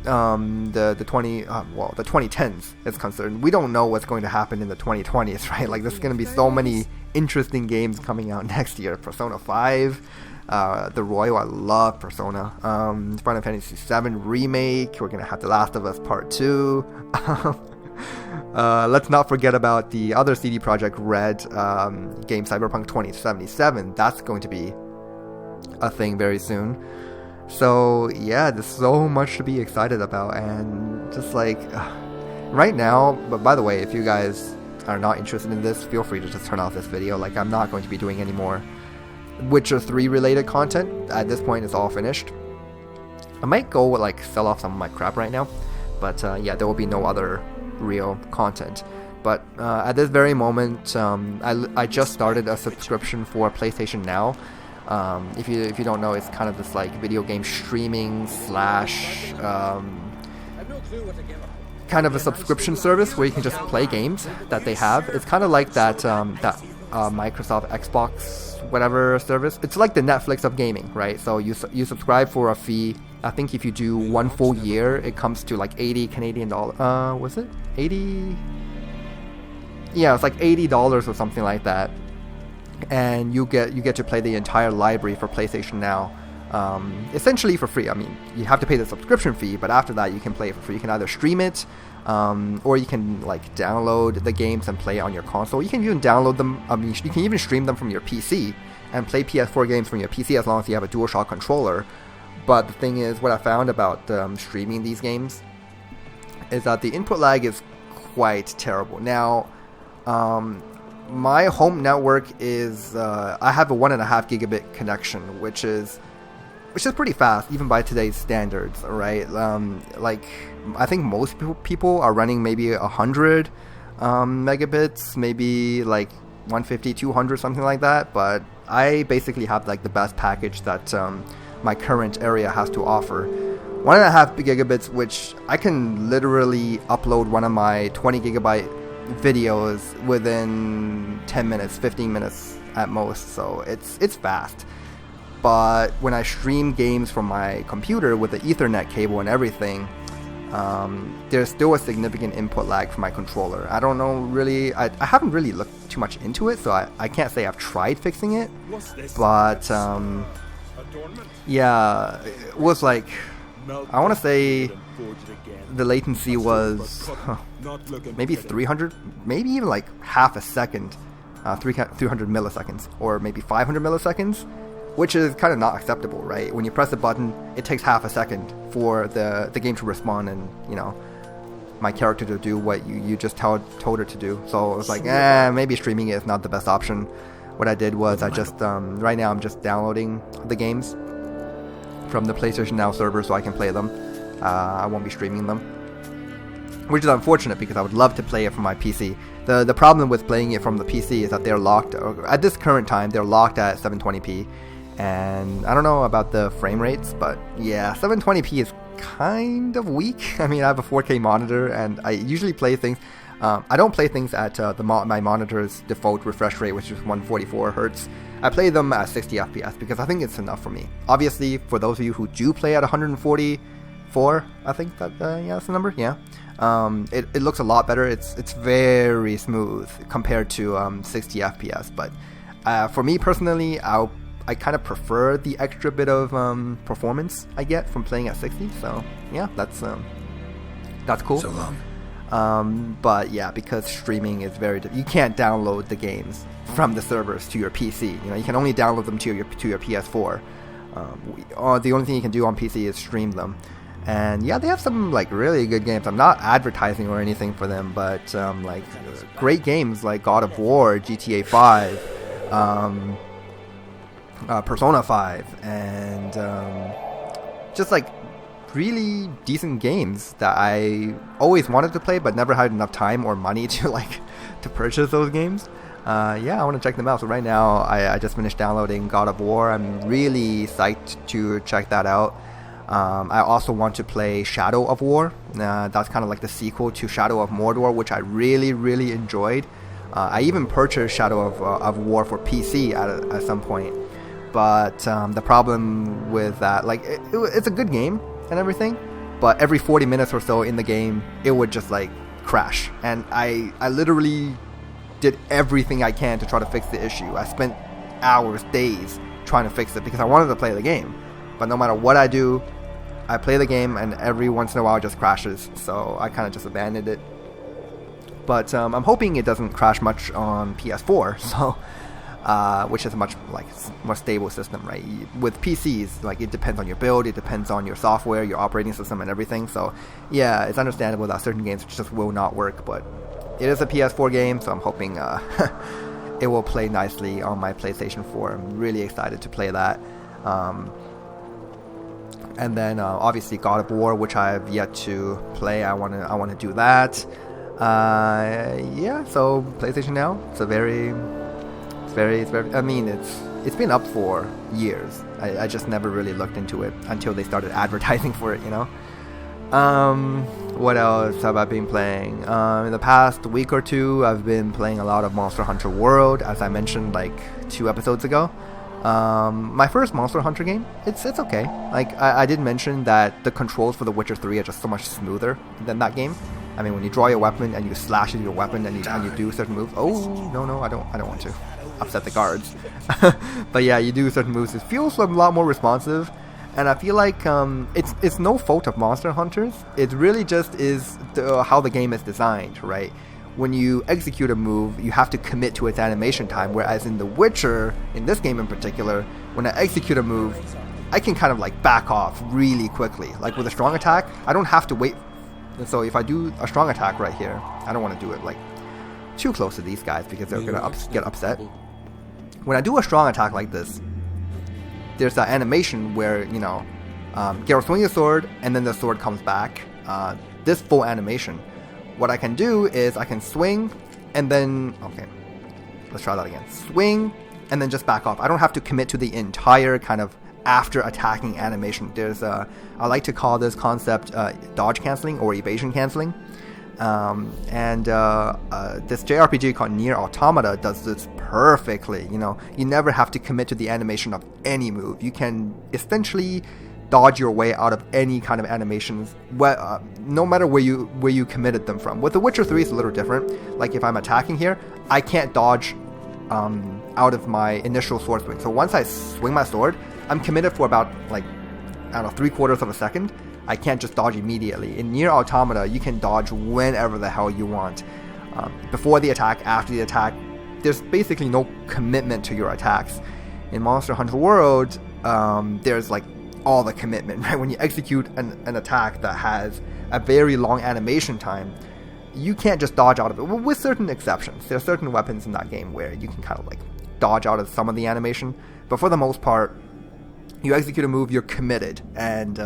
the 2010s is concerned. We don't know what's going to happen in the 2020s, right? Like, there's going to be so many interesting games coming out next year. Persona 5, The Royal, I love Persona. Final Fantasy 7 Remake, we're going to have The Last of Us Part 2. Let's not forget about the other CD Projekt Red game, Cyberpunk 2077. That's going to be a thing very soon. So yeah, there's so much to be excited about, and just like right now. But by the way, if you guys are not interested in this, feel free to just turn off this video. Like, I'm not going to be doing any more Witcher 3 related content. At this point, it's all finished. I might go like sell off some of my crap right now, but yeah, there will be no other real content. But at this very moment, I just started a subscription for PlayStation Now. If you don't know, it's kind of this like video game streaming slash kind of a subscription service where you can just play games that they have. It's kind of like that Microsoft Xbox whatever service. It's like the Netflix of gaming, right? So you subscribe for a fee. I think if you do one full year, it comes to like 80 Canadian dollars. Was it 80? Yeah, it's like $80 or something like that. And you get to play the entire library for PlayStation Now, essentially for free. I mean, you have to pay the subscription fee, but after that you can play it for free. You can either stream it, or you can like download the games and play it on your console. You can even download them. I mean, you can even stream them from your PC and play PS4 games from your PC as long as you have a DualShock controller. But the thing is, what I found about streaming these games is that the input lag is quite terrible. Now, my home network is I have a 1.5 gigabit connection, which is pretty fast even by today's standards, right? Like, I think most people are running maybe 100 megabits, maybe like 150, 200, something like that. But I basically have like the best package that my current area has to offer. 1.5 gigabits, which I can literally upload one of my 20 gigabyte videos within 10 minutes, 15 minutes at most, so it's fast. But when I stream games from my computer with the Ethernet cable and everything, there's still a significant input lag from my controller. I don't know really, I haven't really looked too much into it, so I can't say I've tried fixing it, but yeah, it was like, I want to say the latency was maybe 300, maybe even like half a second, 300 milliseconds, or maybe 500 milliseconds, which is kind of not acceptable, right? When you press a button, it takes half a second for the game to respond and, you know, my character to do what you just told her to do. So it was like, maybe streaming it is not the best option. What I did was I just, right now I'm just downloading the games from the PlayStation Now server so I can play them. I won't be streaming them, which is unfortunate because I would love to play it from my PC. The problem with playing it from the PC is that they're locked, at this current time, they're locked at 720p. And I don't know about the frame rates, but yeah, 720p is kind of weak. I mean, I have a 4K monitor, and I usually play things. I don't play things at my monitor's default refresh rate, which is 144 hertz. I play them at 60 FPS because I think it's enough for me. Obviously, for those of you who do play at 144, I think that yeah, that's the number. Yeah, it looks a lot better. It's very smooth compared to 60 FPS. But for me personally, I kind of prefer the extra bit of performance I get from playing at 60. So yeah, that's cool. So long. But yeah, because streaming is you can't download the games from the servers to your PC. You know, you can only download them to your PS4. The only thing you can do on PC is stream them. And yeah, they have some like really good games. I'm not advertising or anything for them, but like great games like God of War, GTA 5, Persona 5, and just like really decent games that I always wanted to play but never had enough time or money to purchase those games. Yeah, I want to check them out. So right now I just finished downloading God of War. I'm really psyched to check that out. I also want to play Shadow of War. That's kind of like the sequel to Shadow of Mordor, which I really, really enjoyed. I even purchased Shadow of War for PC at some point. But the problem with that, like, it's a good game and everything, but every 40 minutes or so in the game, it would just, like, crash. And I literally did everything I can to try to fix the issue. I spent hours, days trying to fix it because I wanted to play the game. But no matter what I do, I play the game and every once in a while it just crashes. So I kind of just abandoned it. But I'm hoping it doesn't crash much on PS4, so... which is a much more stable system, right? With PCs, like, it depends on your build, it depends on your software, your operating system, and everything. So yeah, it's understandable that certain games just will not work, but it is a PS4 game, so I'm hoping it will play nicely on my PlayStation 4. I'm really excited to play that. And then obviously God of War, which I've yet to play. I want to do that. Yeah, so PlayStation Now, it's very, I mean, it's been up for years. I just never really looked into it until they started advertising for it, you know. What else have I been playing? In the past week or two, I've been playing a lot of Monster Hunter World, as I mentioned like 2 episodes ago. My first Monster Hunter game, it's okay. Like, I did mention that the controls for The Witcher 3 are just so much smoother than that game. I mean, when you draw your weapon and you slash at your weapon and you do certain moves. Oh, no, I don't want to upset the guards. But yeah, you do certain moves. It feels a lot more responsive, and I feel like it's no fault of Monster Hunters. It really just is how the game is designed, right? When you execute a move, you have to commit to its animation time, whereas in The Witcher, in this game in particular, when I execute a move, I can kind of like back off really quickly. Like with a strong attack, I don't have to wait. And so if I do a strong attack right here, I don't want to do it like too close to these guys because they're gonna get upset. When I do a strong attack like this, there's that animation where, you know, Geralt swings a sword and then the sword comes back. This full animation. What I can do is I can swing and then, okay, let's try that again. Swing and then just back off. I don't have to commit to the entire kind of after attacking animation. There's I like to call this concept dodge canceling or evasion canceling. This JRPG called Nier Automata does this perfectly. You know, you never have to commit to the animation of any move. You can essentially dodge your way out of any kind of animations, no matter where you committed them from. With The Witcher 3, it's a little different. Like if I'm attacking here, I can't dodge out of my initial sword swing. So once I swing my sword, I'm committed for about, like, I don't know, 3/4 of a second. I can't just dodge immediately. In Nier Automata, you can dodge whenever the hell you want. Before the attack, after the attack, there's basically no commitment to your attacks. In Monster Hunter World, there's like all the commitment, right? When you execute an attack that has a very long animation time, you can't just dodge out of it, with certain exceptions. There are certain weapons in that game where you can kind of like dodge out of some of the animation, but for the most part, you execute a move, you're committed, and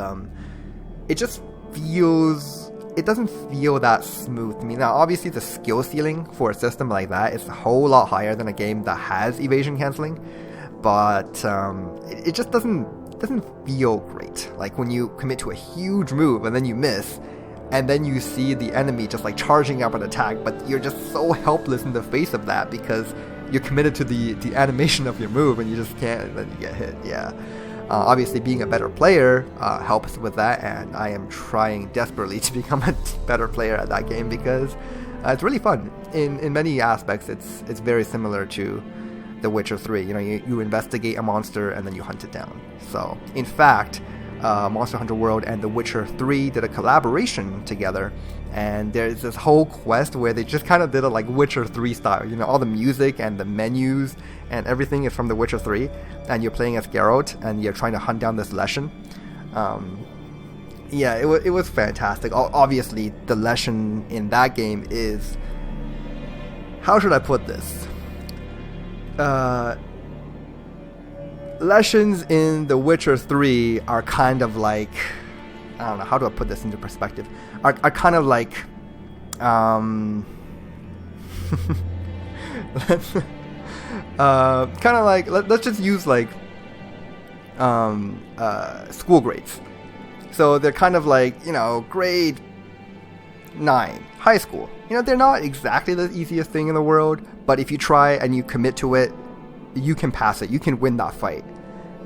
it just feels, it doesn't feel that smooth to me. Now, obviously, the skill ceiling for a system like that is a whole lot higher than a game that has evasion canceling, but it just doesn't feel great. Like when you commit to a huge move and then you miss, and then you see the enemy just like charging up an attack, but you're just so helpless in the face of that because you're committed to the animation of your move and you just can't, and then you get hit. Yeah. Obviously, being a better player helps with that, and I am trying desperately to become a better player at that game because it's really fun. In many aspects, it's very similar to The Witcher 3. You know, you investigate a monster and then you hunt it down. So, in fact, Monster Hunter World and The Witcher 3 did a collaboration together, and there's this whole quest where they just kind of did it like Witcher 3 style. You know, all the music and the menus and everything is from The Witcher 3, and you're playing as Geralt, and you're trying to hunt down this Leshen. Yeah, it was fantastic. Obviously, the Leshen in that game is... How should I put this? Leshens in The Witcher 3 are kind of like... I don't know, how do I put this into perspective? Are kind of like... kind of like... Let's just use like... school grades. So they're kind of like, you know, grade 9, high school. You know, they're not exactly the easiest thing in the world, but if you try and you commit to it, you can pass it. You can win that fight.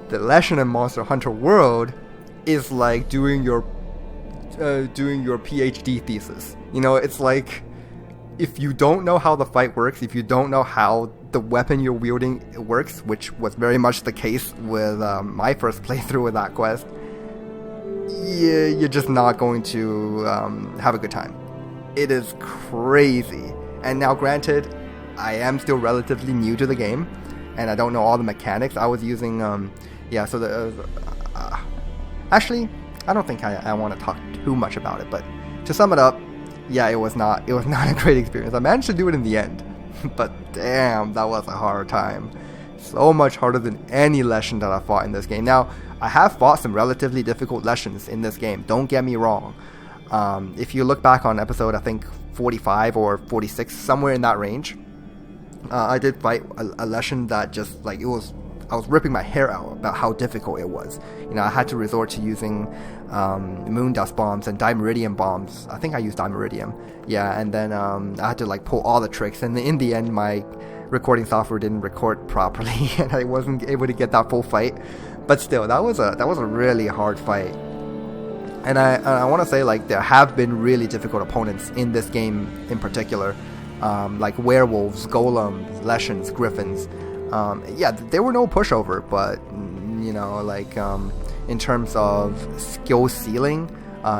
The Leshen in Monster Hunter World is like doing your PhD thesis. You know, it's like if you don't know how the fight works, if you don't know how the weapon you're wielding works, which was very much the case with my first playthrough with that quest, you're just not going to have a good time. It is crazy. And now, granted, I am still relatively new to the game, and I don't know all the mechanics. I was using, actually, I don't think I want to talk too much about it, but to sum it up, yeah, it was not a great experience. I managed to do it in the end, but damn, that was a hard time. So much harder than any Leshen that I fought in this game. Now, I have fought some relatively difficult Leshens in this game, don't get me wrong. If you look back on episode, I think 45 or 46, somewhere in that range, I did fight a Leshen that just, like, I was ripping my hair out about how difficult it was. You know, I had to resort to using moon dust bombs and dimeridium bombs. I think I used dimeridium. Yeah, and then I had to, like, pull all the tricks, and in the end, my recording software didn't record properly, and I wasn't able to get that full fight. But still, that was a really hard fight. And I want to say, like, there have been really difficult opponents in this game in particular, like werewolves, golems, Leshens, griffins. Yeah, there were no pushover, but, you know, like, in terms of skill ceiling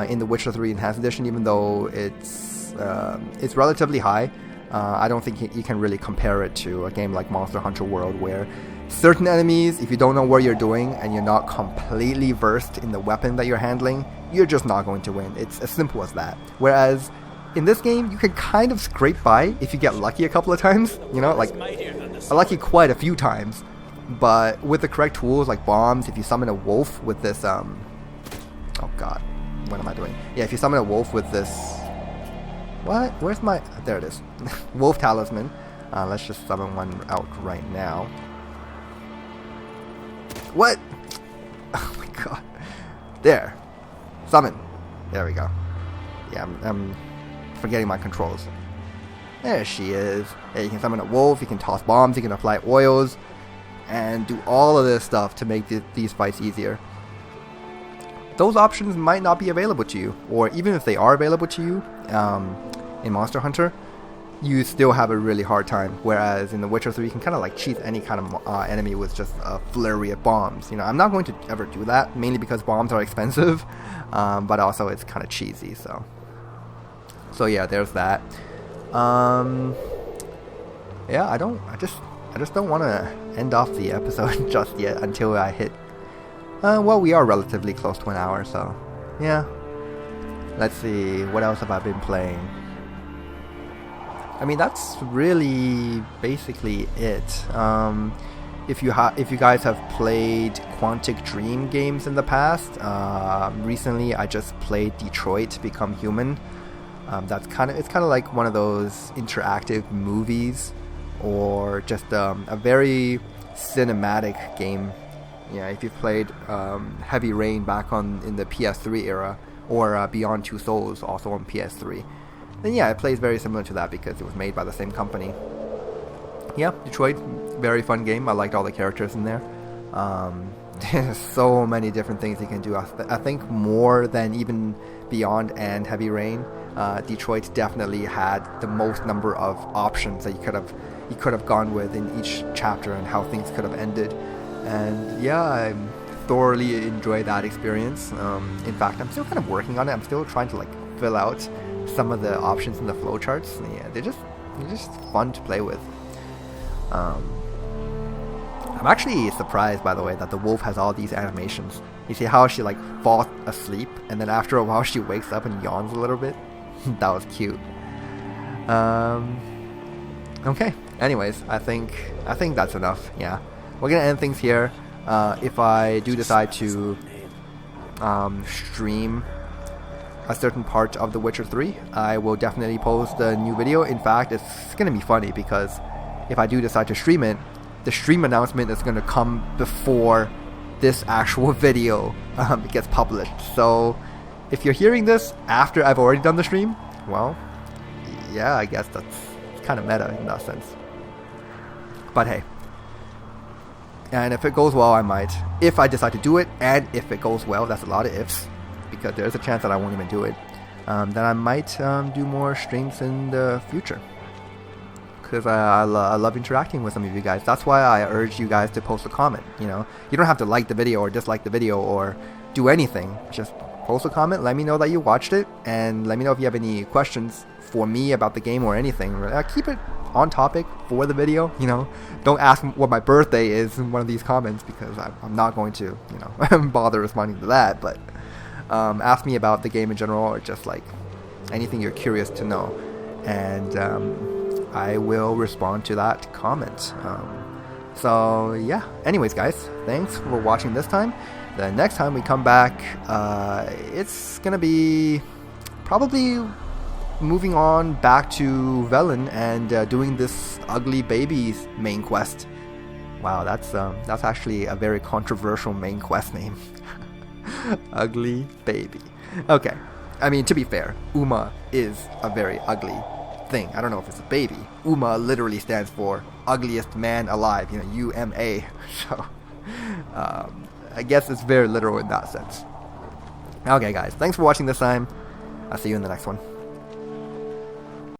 in The Witcher 3 Enhanced Edition, even though it's relatively high, I don't think you can really compare it to a game like Monster Hunter World, where certain enemies, if you don't know what you're doing and you're not completely versed in the weapon that you're handling, you're just not going to win. It's as simple as that. Whereas in this game, you can kind of scrape by if you get lucky a couple of times. You know, like, lucky quite a few times. But with the correct tools, like bombs, if you summon a wolf with this, oh god, what am I doing? Yeah, if you summon a wolf with this, what? Where's my, there it is. Wolf talisman. Let's just summon one out right now. What? There. Summon. There we go. Yeah, I'm forgetting my controls. There she is. Yeah, you can summon a wolf, you can toss bombs, you can apply oils, and do all of this stuff to make these fights easier. Those options might not be available to you, or even if they are available to you in Monster Hunter, you still have a really hard time. Whereas in The Witcher 3, you can kind of like cheese any kind of enemy with just a flurry of bombs. You know, I'm not going to ever do that, mainly because bombs are expensive, but also it's kind of cheesy. So yeah, there's that. Yeah, I just don't want to end off the episode just yet until I hit. Well, we are relatively close to an hour, so yeah. Let's see, what else have I been playing? I mean, that's really basically it. If you guys have played Quantic Dream games in the past, recently I just played Detroit Become Human. It's kind of like one of those interactive movies, or just a very cinematic game. Yeah, if you've played Heavy Rain back in the PS3 era, or Beyond Two Souls also on PS3, then yeah, it plays very similar to that because it was made by the same company. Yeah, Detroit, very fun game. I liked all the characters in there. There's so many different things you can do. I think more than even Beyond and Heavy Rain, Detroit definitely had the most number of options that you could have gone with in each chapter and how things could have ended. And yeah, I thoroughly enjoyed that experience. In fact, I'm still kind of working on it. I'm still trying to like fill out some of the options in the flowcharts. Yeah, they're just fun to play with. I'm actually surprised, by the way, that the wolf has all these animations. You see how she like falls asleep, and then after a while she wakes up and yawns a little bit. That was cute. Okay. Anyways, I think that's enough. Yeah, we're gonna end things here. If I do decide to stream a certain part of The Witcher 3, I will definitely post a new video. In fact, it's gonna be funny because if I do decide to stream it, the stream announcement is going to come before this actual video gets published. So if you're hearing this after I've already done the stream, well, yeah, I guess that's kind of meta in that sense. But hey, and if it goes well, I might. If I decide to do it, and if it goes well, that's a lot of ifs, because there's a chance that I won't even do it, then I might do more streams in the future. Because I love interacting with some of you guys. That's why I urge you guys to post a comment. You know, you don't have to like the video or dislike the video or do anything. Just post a comment, let me know that you watched it, and let me know if you have any questions for me about the game or anything. Keep it on topic for the video. You know, don't ask what my birthday is in one of these comments, because I'm not going to, you know, bother responding to that. But ask me about the game in general, or just like anything you're curious to know, and I will respond to that comment. So yeah, anyways guys, thanks for watching this time. The next time we come back, it's gonna be probably moving on back to Velen and doing this Ugly Baby's main quest. Wow, that's actually a very controversial main quest name. Ugly Baby. Okay, I mean, to be fair, Uma is a very ugly thing. I don't know if it's a baby. Uma literally stands for ugliest man alive, you know, UMA. So I guess it's very literal in that sense. Okay guys, thanks for watching this time. I'll see you in the next one.